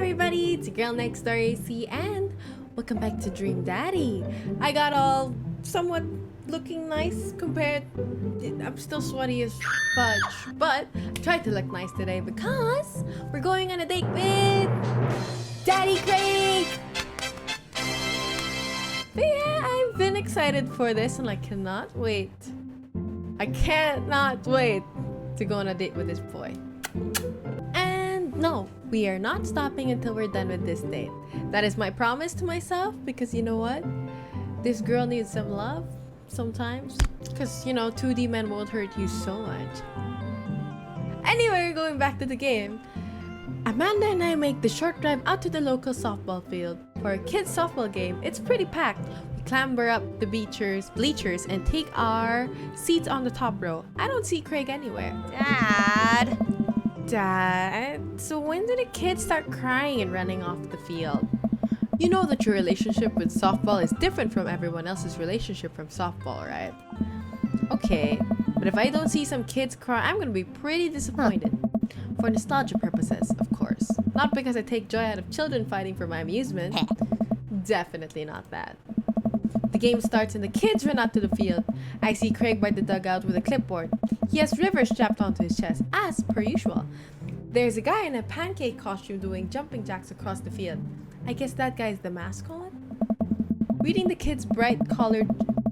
everybody, it's your girl next door AC and welcome back to Dream Daddy. I got all somewhat looking nice compared. I'm still sweaty as fudge, but I tried to look nice today because we're going on a date with Daddy Craig. But yeah, I've been excited for this and I cannot wait. I cannot wait to go on a date with this boy. And no, we are not stopping until we're done with this date. That is my promise to myself because you know what? This girl needs some love sometimes. Because, you know, 2D men won't hurt you so much. Anyway, going back to the game. Amanda and I make the short drive out to the local softball field. For a kids softball game, it's pretty packed. We clamber up the bleachers and take our seats on the top row. I don't see Craig anywhere. Dad, so when did the kids start crying and running off the field? You know that your relationship with softball is different from everyone else's relationship from softball, right? Okay, but if I don't see some kids cry, I'm gonna be pretty disappointed. For nostalgia purposes, of course. Not because I take joy out of children fighting for my amusement. Definitely not that. The game starts and the kids run out to the field. I see Craig by the dugout with a clipboard. He has River strapped onto his chest, as per usual. There's a guy in a pancake costume doing jumping jacks across the field. I guess that guy's the mascot? Reading the kids' bright colored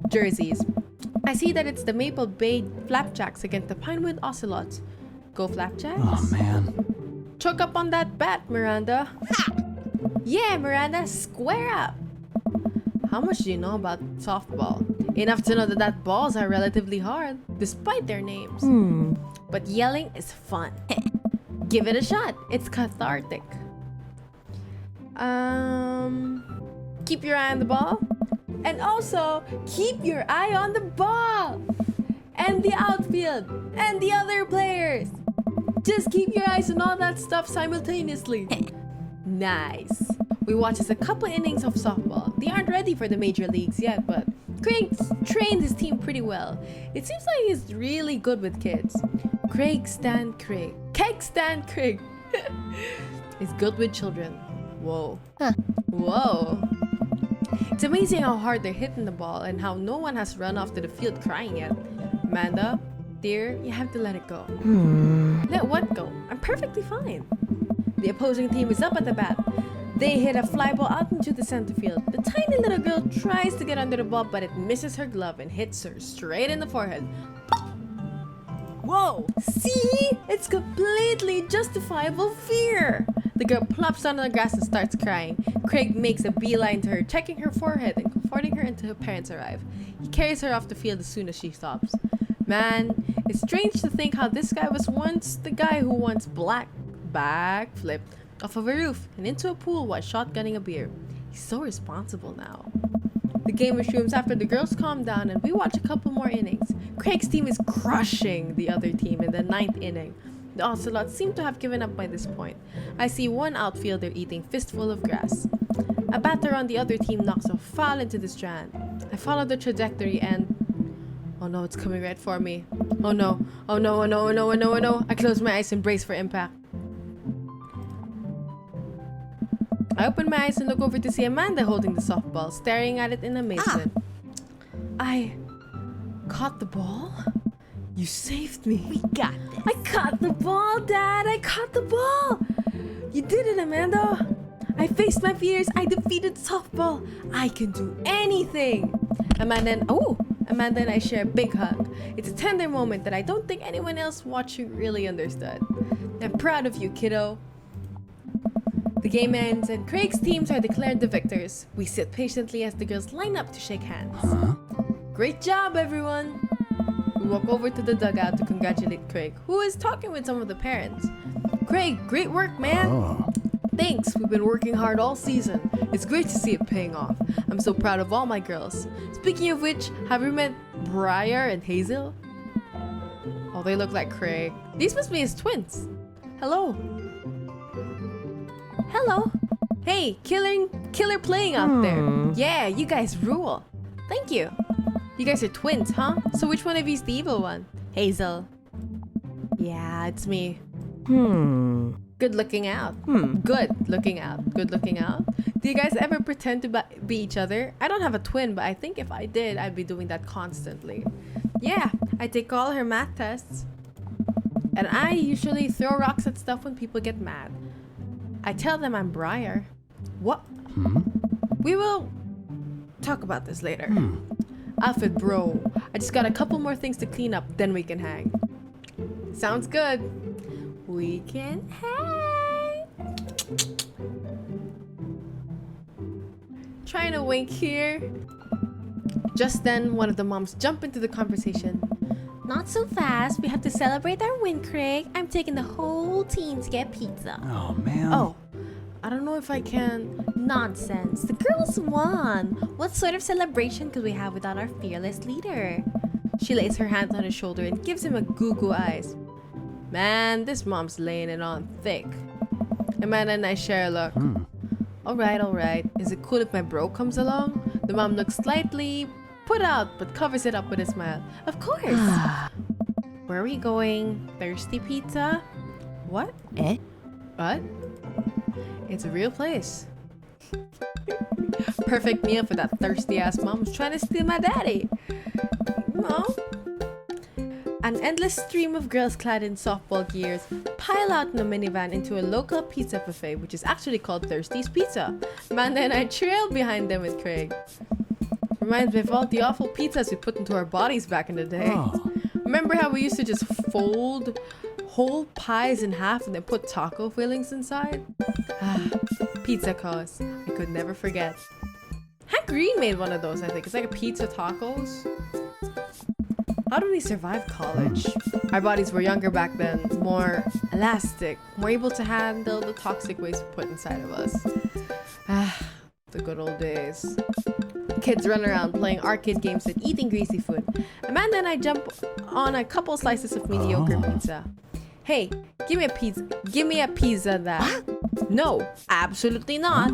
jerseys, I see that it's the Maple Bay Flapjacks against the Pinewood Ocelots. Go Flapjacks? Oh man. Choke up on that bat, Miranda. Yeah, Miranda, square up. How much do you know about softball? Enough to know that balls are relatively hard, despite their names. But yelling is fun. Give it a shot. It's cathartic. Keep your eye on the ball. And also, keep your eye on the ball. And the outfield. And the other players. Just keep your eyes on all that stuff simultaneously. Nice. We watch as a couple innings of softball. They aren't ready for the major leagues yet, but Craig trained his team pretty well. It seems like he's really good with kids. Keg stand Craig. He's good with children. Whoa. Whoa. It's amazing how hard they're hitting the ball and how no one has run off to the field crying yet. Amanda, dear, you have to let it go. Let what go? I'm perfectly fine. The opposing team is up at the bat. They hit a fly ball out into the center field. The tiny little girl tries to get under the ball, but it misses her glove and hits her straight in the forehead. Whoa! See? It's completely justifiable fear! The girl plops down on the grass and starts crying. Craig makes a beeline to her, checking her forehead and comforting her until her parents arrive. He carries her off the field as soon as she stops. Man, it's strange to think how this guy was once the guy who once backflipped off of a roof and into a pool while shotgunning a beer. He's so responsible now. The game resumes after the girls calm down and we watch a couple more innings. Craig's team is crushing the other team in the 9th inning. The Ocelots seem to have given up by this point. I see one outfielder eating fistful of grass. A batter on the other team knocks a foul into the strand. I follow the trajectory and... oh no, it's coming right for me. Oh no, oh no, oh no, oh no, oh no, oh no. I close my eyes and brace for impact. I open my eyes and look over to see Amanda holding the softball, staring at it in amazement. I caught the ball? You saved me. We got this. I caught the ball, Dad! I caught the ball! You did it, Amanda! I faced my fears. I defeated softball. I can do anything! Amanda and I share a big hug. It's a tender moment that I don't think anyone else watching really understood. I'm proud of you, kiddo. The game ends and Craig's teams are declared the victors. We sit patiently as the girls line up to shake hands. Great job, everyone! We walk over to the dugout to congratulate Craig, who is talking with some of the parents. Craig, great work, man! Thanks, we've been working hard all season. It's great to see it paying off. I'm so proud of all my girls. Speaking of which, have you met Briar and Hazel? Oh, they look like Craig. These must be his twins. Hello. Hello. Hey, killer playing out there. Yeah, you guys rule. Thank you. You guys are twins, huh? So which one of you's the evil one? Hazel. Yeah, it's me. Good looking out. Good looking out. Good looking out. Do you guys ever pretend to be each other? I don't have a twin, but I think if I did, I'd be doing that constantly. Yeah, I take all her math tests. And I usually throw rocks at stuff when people get mad. I tell them I'm Briar. What? We will talk about this later. Outfit bro. I just got a couple more things to clean up, then we can hang. Sounds good. We can hang. Trying to wink here. Just then, one of the moms jumped into the conversation. Not so fast. We have to celebrate our win, Craig. I'm taking the whole team to get pizza. Oh, man. Oh, I don't know if I can. Nonsense. The girls won. What sort of celebration could we have without our fearless leader? She lays her hands on his shoulder and gives him a goo-goo eyes. Man, this mom's laying it on thick. Amanda and I share a look. Alright. Is it cool if my bro comes along? The mom looks slightly put out, but covers it up with a smile. Of course. Where are we going? Thirsty pizza? What? What? It's a real place. Perfect meal for that thirsty ass mom who's trying to steal my daddy. No. An endless stream of girls clad in softball gears pile out in a minivan into a local pizza buffet, which is actually called Thirsty's Pizza. Amanda and I trail behind them with Craig. Reminds me of all the awful pizzas we put into our bodies back in the day. Remember how we used to just fold whole pies in half and then put taco fillings inside? Pizza cause I could never forget. Hank Green made one of those, I think. It's like a pizza tacos. How did we survive college? Our bodies were younger back then, more elastic, more able to handle the toxic waste put inside of us. The good old days. Kids run around playing arcade games and eating greasy food. Amanda and I jump on a couple slices of mediocre pizza. Hey, give me a pizza that. No, absolutely not.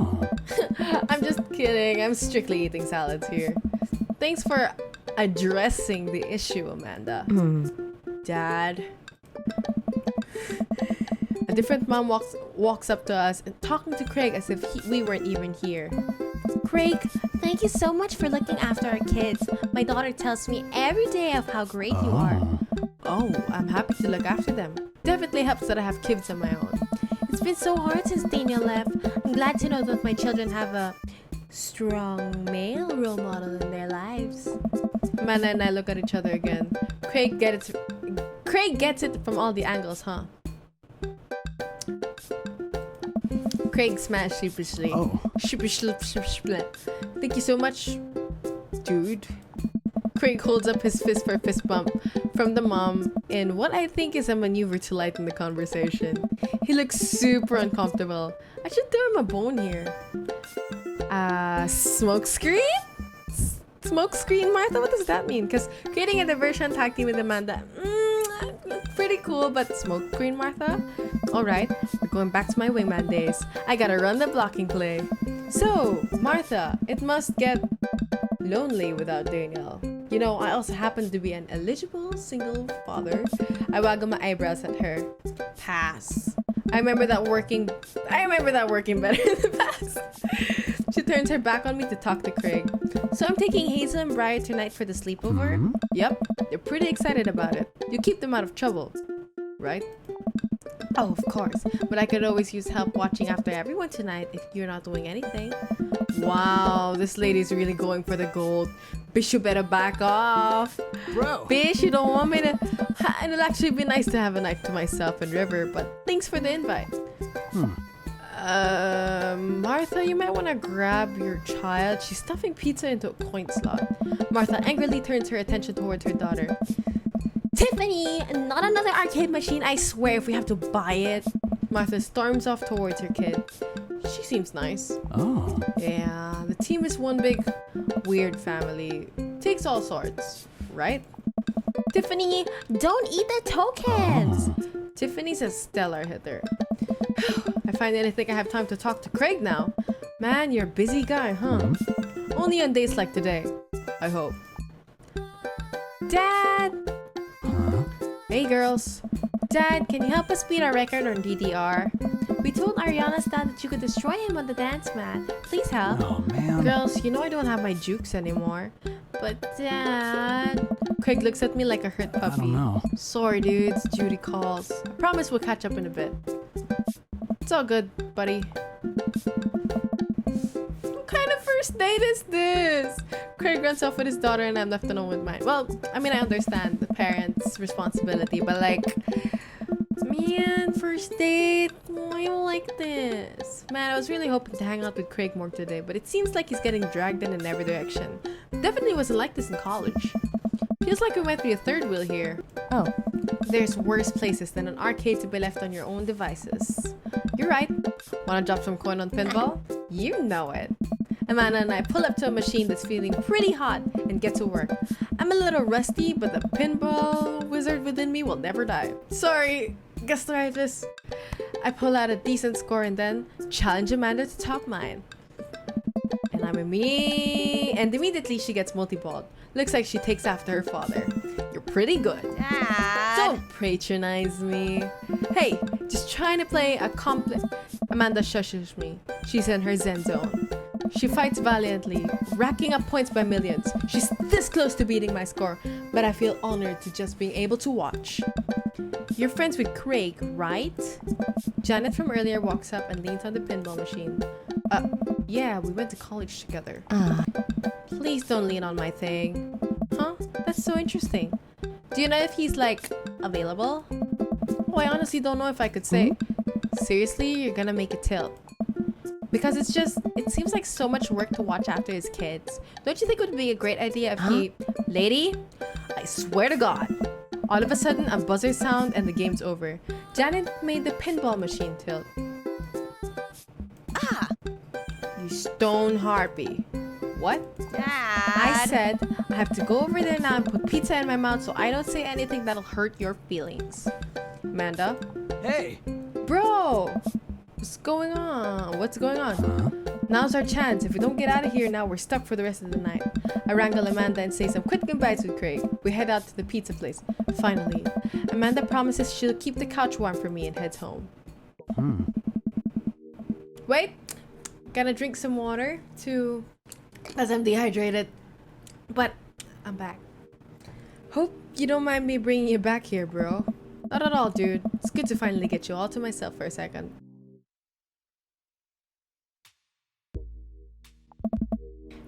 I'm just kidding. I'm strictly eating salads here. Thanks for addressing the issue, Amanda. Dad. A different mom walks up to us and talking to Craig as if we weren't even here. Craig, thank you so much for looking after our kids. My daughter tells me every day of how great you are. Oh, I'm happy to look after them. Definitely helps that I have kids of my own. It's been so hard since Daniel left. I'm glad to know that my children have a strong male role model in their lives. Amanda and I look at each other again. Craig gets it from all the angles, huh? Craig smashed sheepishly. Thank you so much, dude. Craig holds up his fist for a fist bump from the mom in what I think is a maneuver to lighten the conversation. He looks super uncomfortable. I should throw him a bone here. Smoke screen? Smoke screen, Martha? What does that mean? Because creating a diversion tag team with Amanda, pretty cool, but smoke screen, Martha? Alright, we're going back to my wingman days. I gotta run the blocking play. So, Martha, it must get lonely without Daniel. You know, I also happen to be an eligible single father. I waggle my eyebrows at her. Pass. I remember that working better in the past. She turns her back on me to talk to Craig. So I'm taking Hazel and Briar tonight for the sleepover? Yep, they're pretty excited about it. You keep them out of trouble, right? Oh, of course. But I could always use help watching after everyone tonight if you're not doing anything. Wow, this lady's really going for the gold. Bish, you better back off. Bro. Bish, you don't want me to... It'll actually be nice to have a night to myself and River, but thanks for the invite. Martha, you might want to grab your child. She's stuffing pizza into a coin slot. Martha angrily turns her attention towards her daughter. Tiffany, not another arcade machine, I swear, if we have to buy it. Martha storms off towards her kid. She seems nice. Oh. Yeah, the team is one big weird family. Takes all sorts, right? Tiffany, don't eat the tokens! Tiffany's a stellar hitter. I finally think I have time to talk to Craig now. Man, you're a busy guy, huh? Only on days like today, I hope. Dad! Hey girls. Dad, can you help us beat our record on DDR? We told Ariana's dad that you could destroy him on the dance mat. Please help. Oh, man. Girls, you know I don't have my jukes anymore. But Dad... Craig looks at me like a hurt puppy. I don't know. Sorry, dudes. Judy calls. I promise we'll catch up in a bit. It's all good, buddy. What kind of first date is this? Craig runs off with his daughter and I'm left alone with mine. Well, I mean, I understand the parents' responsibility, but like... Man, first date? Why you like this? Man, I was really hoping to hang out with Craig more today, but it seems like he's getting dragged in every direction. Definitely wasn't like this in college. Feels like we might be a third wheel here. Oh, there's worse places than an arcade to be left on your own devices. You're right. Wanna drop some coin on Pinball? You know it. Amanda and I pull up to a machine that's feeling pretty hot and get to work. I'm a little rusty, but the pinball wizard within me will never die. Sorry, gastritis. I pull out a decent score and then challenge Amanda to top mine. And immediately she gets multi-balled. Looks like she takes after her father. You're pretty good. Dad. Don't patronize me. Hey, just trying to play a complex... Amanda shushes me. She's in her zen zone. She fights valiantly, racking up points by millions. She's this close to beating my score, but I feel honored to just being able to watch. You're friends with Craig, right? Janet from earlier walks up and leans on the pinball machine. Yeah, we went to college together. Please don't lean on my thing. Huh? That's so interesting. Do you know if he's, like, available? Oh, I honestly don't know if I could say. Seriously, you're gonna make it tilt. Because it seems like so much work to watch after his kids. Don't you think it would be a great idea if he... Lady, I swear to God. All of a sudden, a buzzer sound and the game's over. Janet made the pinball machine tilt. You stone harpy. What? Dad. I said I have to go over there now and put pizza in my mouth so I don't say anything that'll hurt your feelings. Amanda? Hey! Bro! What's going on? What's going on? Now's our chance. If we don't get out of here now, we're stuck for the rest of the night. I wrangle Amanda and say some quick goodbyes with Craig. We head out to the pizza place. Finally, Amanda promises she'll keep the couch warm for me and heads home. Wait! Gotta drink some water too, as I'm dehydrated. But I'm back. Hope you don't mind me bringing you back here, bro. Not at all, dude. It's good to finally get you all to myself for a second.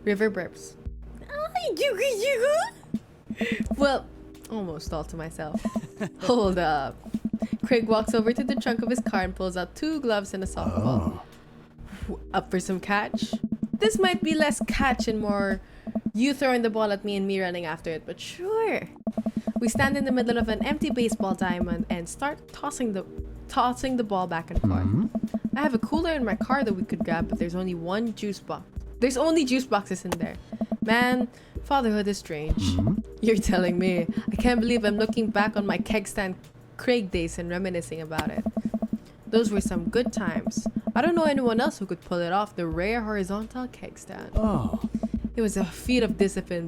River burps. Well, almost all to myself. Hold up. Craig walks over to the trunk of his car and pulls out 2 gloves and a softball. Up for some catch? This might be less catch and more you throwing the ball at me and me running after it, but sure. We stand in the middle of an empty baseball diamond and start tossing the ball back and forth. I have a cooler in my car that we could grab, but there's only one juice box. There's only juice boxes in there. Man, fatherhood is strange. You're telling me. I can't believe I'm looking back on my keg stand Craig days and reminiscing about it. Those were some good times. I don't know anyone else who could pull it off, the rare horizontal keg stand. It was a feat of discipline,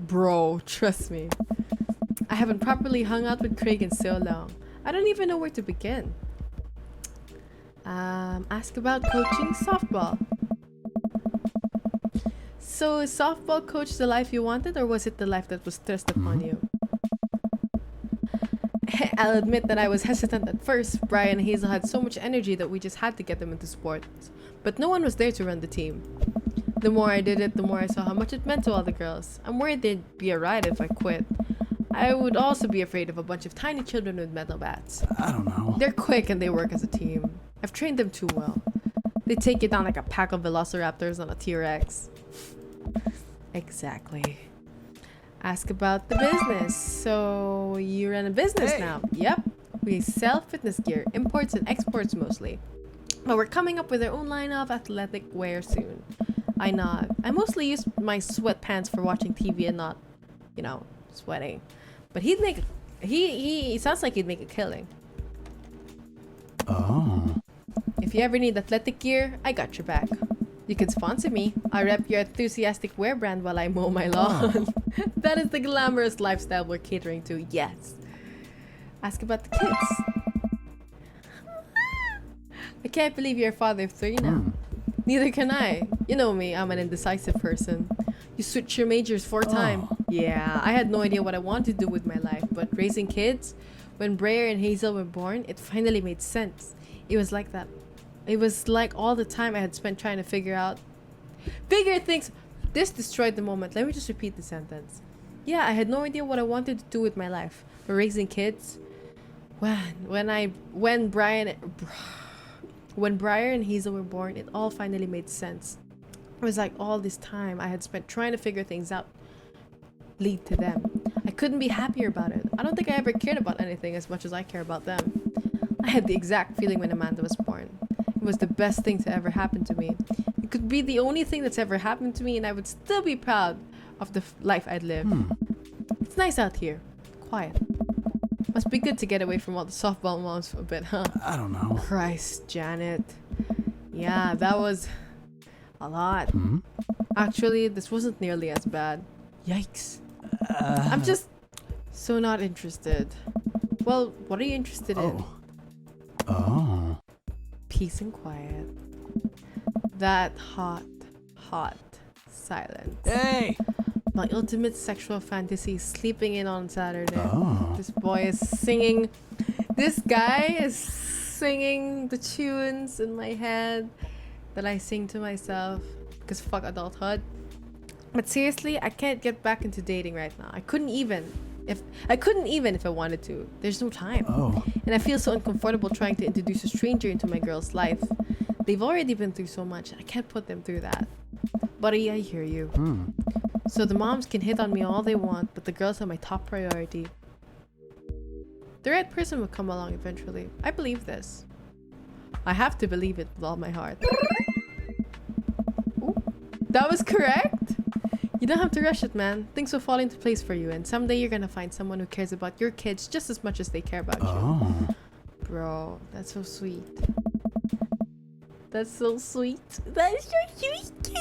bro, trust me. I haven't properly hung out with Craig in so long. I don't even know where to begin. Ask about coaching softball. So is softball coach the life you wanted, or was it the life that was thrust upon you? I'll admit that I was hesitant at first. Brian and Hazel had so much energy that we just had to get them into sports. But no one was there to run the team. The more I did it, the more I saw how much it meant to all the girls. I'm worried they'd be a riot if I quit. I would also be afraid of a bunch of tiny children with metal bats. I don't know. They're quick and they work as a team. I've trained them too well. They take you down like a pack of velociraptors on a T-Rex. Exactly. Ask about the business. So you run a business now? Yep. We sell fitness gear, imports and exports mostly. But we're coming up with our own line of athletic wear soon. I nod. I mostly use my sweatpants for watching TV and not, you know, sweating. But he'd make he sounds like he'd make a killing. If you ever need athletic gear, I got your back. You can sponsor me. I rep your enthusiastic wear brand while I mow my lawn. That is the glamorous lifestyle we're catering to, yes. Ask about the kids. I can't believe you're a father of 3 now. Neither can I. You know me, I'm an indecisive person. You switched your majors 4 times. Yeah, I had no idea what I wanted to do with my life, but raising kids, when Briar and Hazel were born, it finally made sense. It was like that. It was like all the time I had spent trying to figure things. This destroyed the moment. Let me just repeat the sentence. Yeah, I had no idea what I wanted to do with my life. But raising kids, when Briar and Hazel were born, it all finally made sense. It was like all this time I had spent trying to figure things out lead to them. I couldn't be happier about it. I don't think I ever cared about anything as much as I care about them. I had the exact feeling when Amanda was born. It was the best thing to ever happen to me. It could be the only thing that's ever happened to me, and I would still be proud of the life I'd lived. It's nice out here. Quiet. Must be good to get away from all the softball moms for a bit, huh? I don't know. Christ, Janet. Yeah, that was a lot. Actually, this wasn't nearly as bad. Yikes. I'm just so not interested. Well, what are you interested in? Peace and quiet. That hot silence. Hey! My ultimate sexual fantasy is sleeping in on Saturday. This boy is singing. This guy is singing the tunes in my head that I sing to myself. Because fuck adulthood. But seriously, I can't get back into dating right now. I couldn't even if I wanted to. There's no time. And I feel so uncomfortable trying to introduce a stranger into my girl's life. They've already been through so much. I can't put them through that. Buddy, I hear you. So the moms can hit on me all they want, but the girls are my top priority. The right person will come along eventually. I believe this. I have to believe it with all my heart. Ooh, that was correct? You don't have to rush it, man. Things will fall into place for you, and someday you're gonna find someone who cares about your kids just as much as they care about you. Bro, that's so sweet. That's so sweet. That's so sweet, kitty.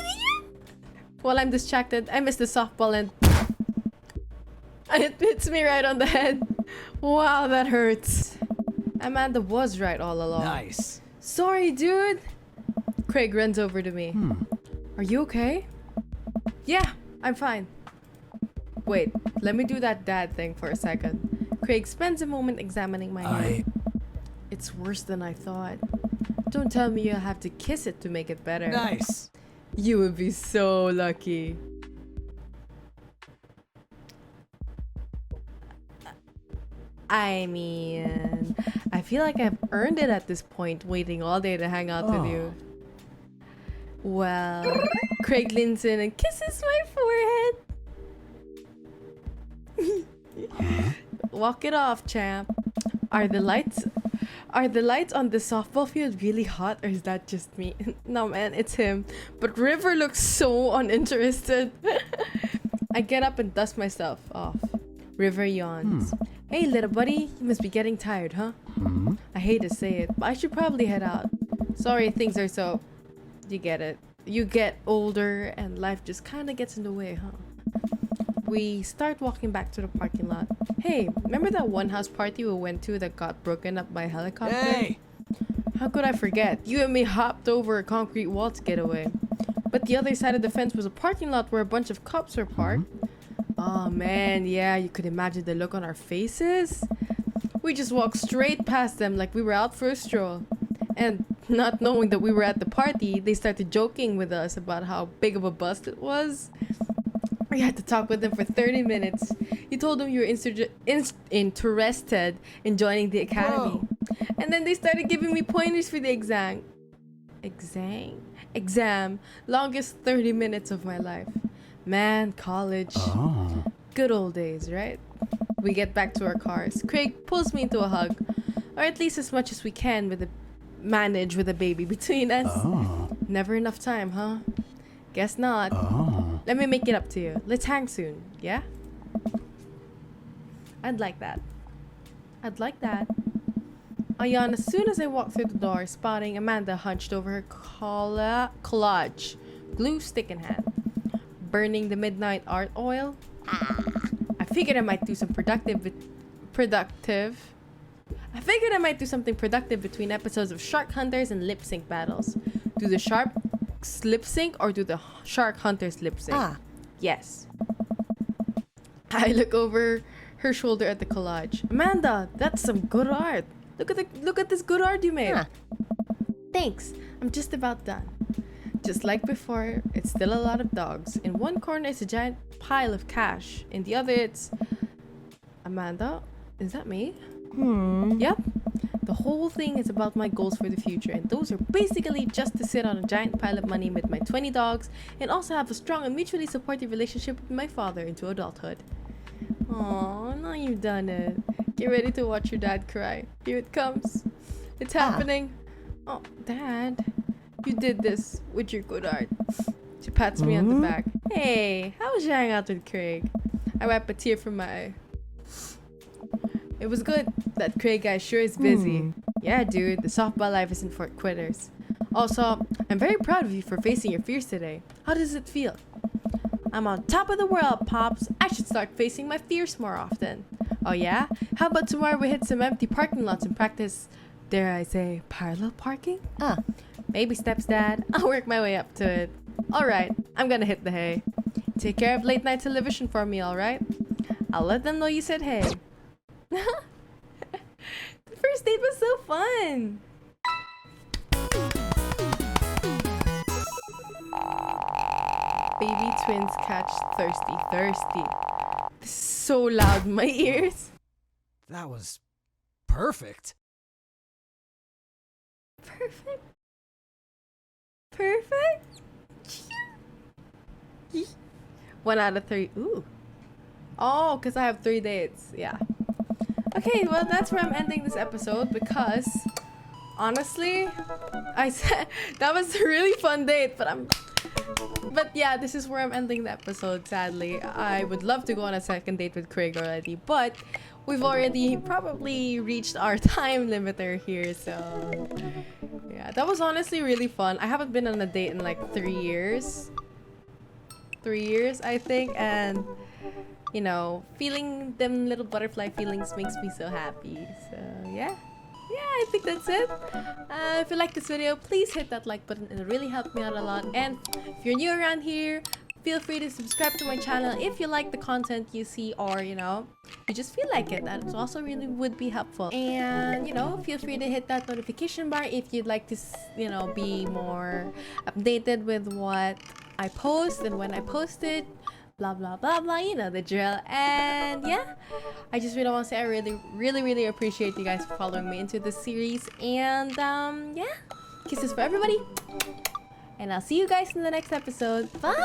While I'm distracted, I miss the softball and it hits me right on the head. Wow, that hurts. Amanda was right all along. Nice. Sorry, dude. Craig runs over to me. Are you okay? Yeah, I'm fine. Wait, let me do that dad thing for a second. Craig spends a moment examining my hand. It's worse than I thought. Don't tell me you'll have to kiss it to make it better. Nice. You would be so lucky. I mean, I feel like I've earned it at this point, waiting all day to hang out with you. Well, Craig leans in and kisses my forehead. Walk it off, champ. Are the lights on the softball field really hot, or is that just me? No, man, it's him. But River looks so uninterested. I get up and dust myself off. River yawns. Hey, little buddy, you must be getting tired, huh? I hate to say it, but I should probably head out. Sorry, things are so... You get it. You get older and life just kind of gets in the way, huh? We start walking back to the parking lot. Hey, remember that one house party we went to that got broken up by helicopter? Hey! How could I forget? You and me hopped over a concrete wall to get away. But the other side of the fence was a parking lot where a bunch of cops were parked. Oh man, yeah, you could imagine the look on our faces. We just walked straight past them like we were out for a stroll. And not knowing that we were at the party, they started joking with us about how big of a bust it was. We had to talk with them for 30 minutes. You told them you were interested in joining the academy. And then they started giving me pointers for the exam. Longest 30 minutes of my life. Man, college. Good old days, right? We get back to our cars. Craig pulls me into a hug. Or at least as much as we can manage with a baby between us. Never enough time, huh? Guess not. Let me make it up to you. Let's hang soon, yeah? I'd like that. I yawn as soon as I walk through the door, spotting Amanda hunched over her collage, glue stick in hand, burning the midnight art oil. I figured I might do some productive I figured I might do something productive between episodes of Shark Hunters and lip sync battles. Do the sharks lip sync or do the Shark Hunters lip sync? Yes. I look over her shoulder at the collage. Amanda, that's some good art. Look at this good art you made. Thanks. I'm just about done. Just like before, it's still a lot of dogs. In one corner is a giant pile of cash. In the other, it's... Amanda? Is that me? Yep. The whole thing is about my goals for the future, and those are basically just to sit on a giant pile of money with my 20 dogs and also have a strong and mutually supportive relationship with my father into adulthood. Aw, now you've done it. Get ready to watch your dad cry. Here it comes. It's happening. Oh, Dad. You did this with your good art. She pats me on the back. Hey, how was you hanging out with Craig? I wipe a tear from my eye. It was good. That Craig guy sure is busy. Yeah, dude, the softball life isn't for quitters. Also, I'm very proud of you for facing your fears today. How does it feel? I'm on top of the world, Pops. I should start facing my fears more often. Oh yeah? How about tomorrow we hit some empty parking lots and practice, dare I say, parallel parking? Baby steps, Dad. I'll work my way up to it. Alright, I'm gonna hit the hay. Take care of late night television for me, alright? I'll let them know you said hey. The first date was so fun! Baby twins catch thirsty. This is so loud in my ears. That was perfect. Perfect? 1 out of 3. Ooh. Oh, because I have 3 dates. Yeah. Okay, well, that's where I'm ending this episode because, honestly, I said that was a really fun date, but yeah, this is where I'm ending the episode, sadly. I would love to go on a second date with Craig already, but we've already probably reached our time limiter here, so yeah, that was honestly really fun. I haven't been on a date in like 3 years. 3 years, I think, and you know, feeling them little butterfly feelings makes me so happy. So yeah, I think that's it. If you like this video, please hit that like button. It really helped me out a lot. And if you're new around here, feel free to subscribe to my channel if you like the content you see, or you know, you just feel like it. That also really would be helpful. And you know, feel free to hit that notification bar if you'd like to, you know, be more updated with what I post and when I post it. Blah blah blah blah, you know the drill. And yeah, I just really want to say I really appreciate you guys for following me into this series. And yeah, kisses for everybody, and I'll see you guys in the next episode. Bye.